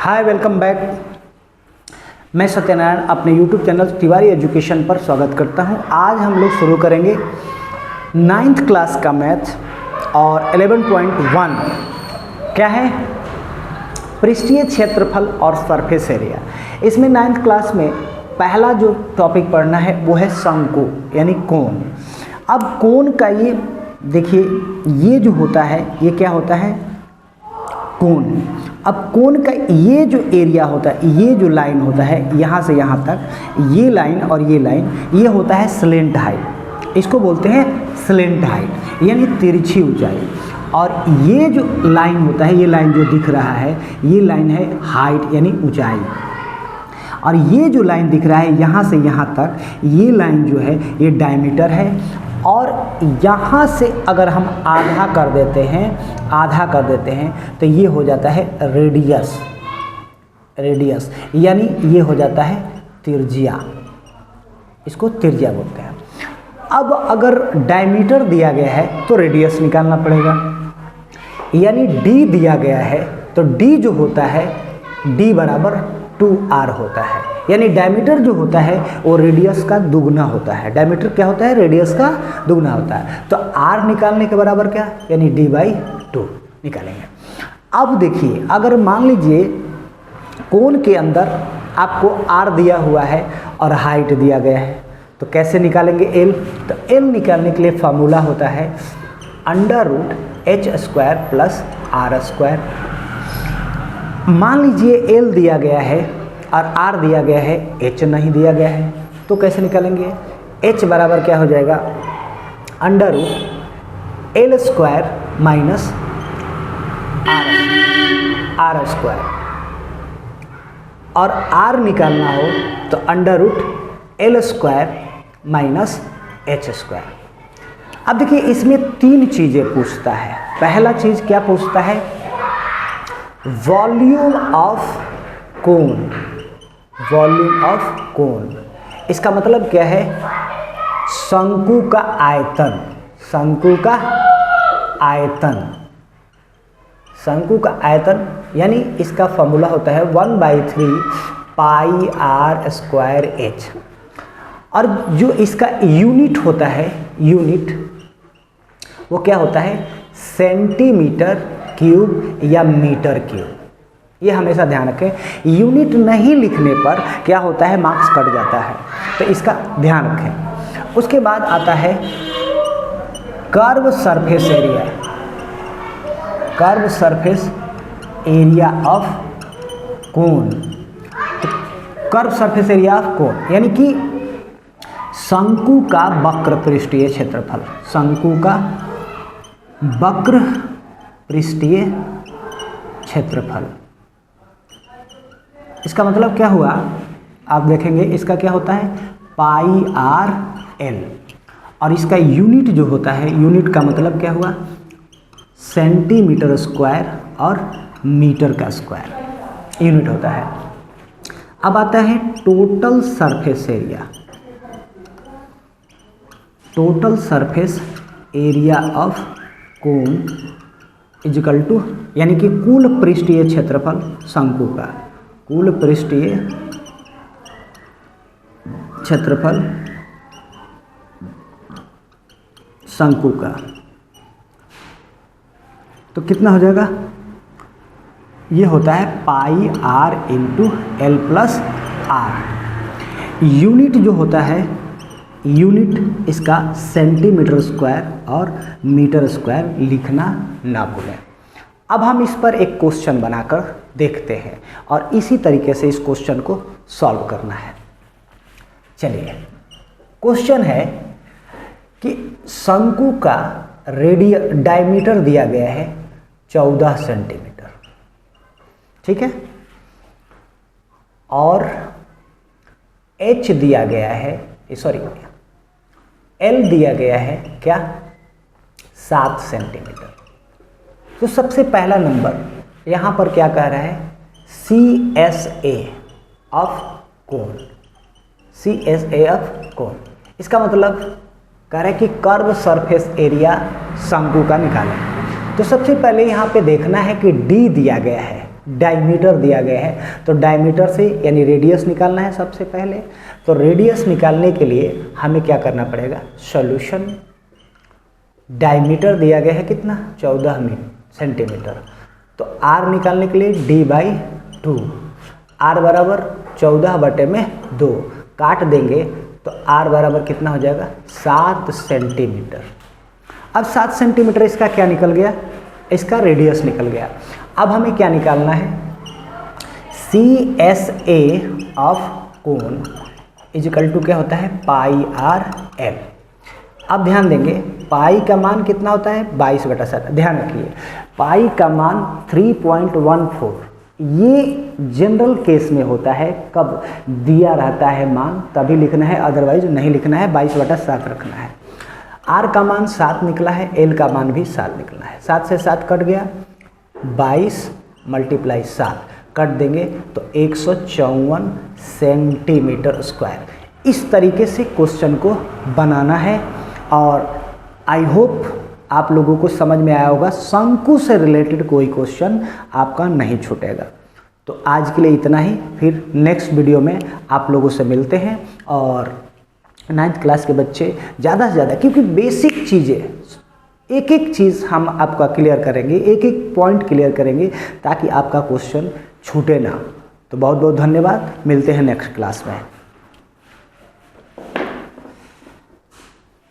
Hi welcome back. मैं सत्यनारायण अपने YouTube channel Tiwari education पर स्वागत करता हूं। आज हम लोग शुरू करेंगे 9th क्लास का मैथ और 11.1 क्या है, पृष्ठीय क्षेत्रफल और सरफेस एरिया। इसमें 9th क्लास में पहला जो टॉपिक पढ़ना है वो है शंकु यानी कोण। अब कोण का ये देखिए, ये जो होता है ये क्या होता है, कोण। अब कोण का ये जो एरिया होता है, ये जो लाइन होता है यहाँ से यहाँ तक, ये लाइन और ये लाइन, ये होता है स्लेंट हाइट। इसको बोलते हैं स्लेंट हाइट यानी तिरछी ऊंचाई। और ये जो लाइन होता है, ये लाइन जो दिख रहा है, ये लाइन है हाइट यानी ऊंचाई। और ये जो लाइन दिख रहा है यहाँ से यहाँ तक, ये लाइन जो है ये डायमीटर है। और यहाँ से अगर हम आधा कर देते हैं तो ये हो जाता है रेडियस यानी ये हो जाता है त्रिज्या। इसको त्रिज्या बोलते हैं। अब अगर डायमीटर दिया गया है तो रेडियस निकालना पड़ेगा, यानी d दिया गया है तो d जो होता है d बराबर 2r होता है। यानी डायमीटर जो होता है वो रेडियस का दुगना होता है। डायमीटर क्या होता है, रेडियस का दुगना होता है। तो r निकालने के बराबर क्या, यानी d/2 निकालेंगे। अब देखिए, अगर मान लीजिए कोण के अंदर आपको r दिया हुआ है और हाइट दिया गया है, तो कैसे निकालेंगे l। तो l निकालने के लिए फार्मूला होता है √h² + r²। मान लीजिए l दिया गया है और r दिया गया है, h नहीं दिया गया है, तो कैसे निकालेंगे। h बराबर क्या हो जाएगा, √l² - r²। और r निकालना हो तो √l² - h²। अब देखिए, इसमें तीन चीज़ें पूछता है। पहला चीज़ क्या पूछता है, वॉल्यूम ऑफ कोण। वॉल्यूम ऑफ कोण इसका मतलब क्या है, शंकु का आयतन। शंकु का आयतन, शंकु का आयतन यानी इसका फॉर्मूला होता है 1/3 πr²h। और जो इसका यूनिट होता है, यूनिट वो क्या होता है, सेंटीमीटर क्यूब या मीटर क्यूब। ये हमेशा ध्यान रखें, यूनिट नहीं लिखने पर क्या होता है, मार्क्स कट जाता है, तो इसका ध्यान रखें। उसके बाद आता है curve surface area. Curve surface area of कोण। कर्व सरफेस एरिया ऑफ कोण यानी कि शंकु का वक्र पृष्ठीय क्षेत्रफल। शंकु का वक्र पृष्ठीय क्षेत्रफल। इसका मतलब क्या हुआ, आप देखेंगे इसका क्या होता है, πr/l। और इसका यूनिट जो होता है, यूनिट का मतलब क्या हुआ, सेंटीमीटर स्क्वायर और मीटर का स्क्वायर यूनिट होता है। अब आता है total surface area. Total surface area of कोण इक्वल टू, यानी कि कुल पृष्ठीय क्षेत्रफल शंकु का, कुल पृष्ठीय क्षेत्रफल शंकु का। तो कितना हो जाएगा, ये होता है πr × l + r। यूनिट जो होता है, यूनिट इसका सेंटीमीटर स्क्वायर और मीटर स्क्वायर लिखना ना भूलें। अब हम इस पर एक क्वेश्चन बनाकर देखते हैं और इसी तरीके से इस क्वेश्चन को सॉल्व करना है। चलिए, क्वेश्चन है कि शंकु का डायमीटर दिया गया है 14 सेंटीमीटर, ठीक है, और h दिया गया है, l दिया गया है क्या, 7 सेंटीमीटर। तो सबसे पहला नंबर यहाँ पर क्या कह रहा है, CSA ऑफ कोण। CSA ऑफ कोण इसका मतलब कह रहा है कि कर्व सरफेस एरिया शंकु का निकालें। तो सबसे पहले यहाँ पे देखना है कि d दिया गया है, डायमीटर दिया गया है, तो डायमीटर से यानी रेडियस निकालना है सबसे पहले। तो रेडियस निकालने के लिए हमें क्या करना पड़ेगा, सॉल्यूशन। डायमीटर दिया गया है कितना, 14 सेंटीमीटर, तो r निकालने के लिए d/2, r बराबर 14/2 काट देंगे तो r बराबर कितना हो जाएगा, 7 सेंटीमीटर। अब 7 सेंटीमीटर इसका क्या निकल गया, इसका रेडियस निकल गया। अब हमें क्या निकालना है, CSA of cone is equal to क्या होता है, πr/l। अब ध्यान देंगे पाई का मान कितना होता है, 22/7। ध्यान रखिए पाई का मान 3.14, ये जनरल केस में होता है, कब दिया रहता है मान तभी लिखना है, अदरवाइज नहीं लिखना है, 22/7 रखना है। r का मान 7 निकला है, l का मान भी 7 निकलना है। 7 से 7 कट गया, 22 × 7 कट देंगे तो 154 सेंटीमीटर स्क्वायर। इस तरीके से क्वेश्चन को बनाना है और आई होप आप लोगों को समझ में आया होगा, शंकु से रिलेटेड कोई क्वेश्चन आपका नहीं छूटेगा। तो आज के लिए इतना ही, फिर नेक्स्ट वीडियो में आप लोगों से मिलते हैं। और 9th क्लास के बच्चे ज़्यादा से ज़्यादा, क्योंकि बेसिक चीज़ें एक एक चीज़ हम आपका क्लियर करेंगे, एक एक पॉइंट क्लियर करेंगे ताकि आपका क्वेश्चन छूटे ना। तो बहुत बहुत धन्यवाद, मिलते हैं नेक्स्ट क्लास में।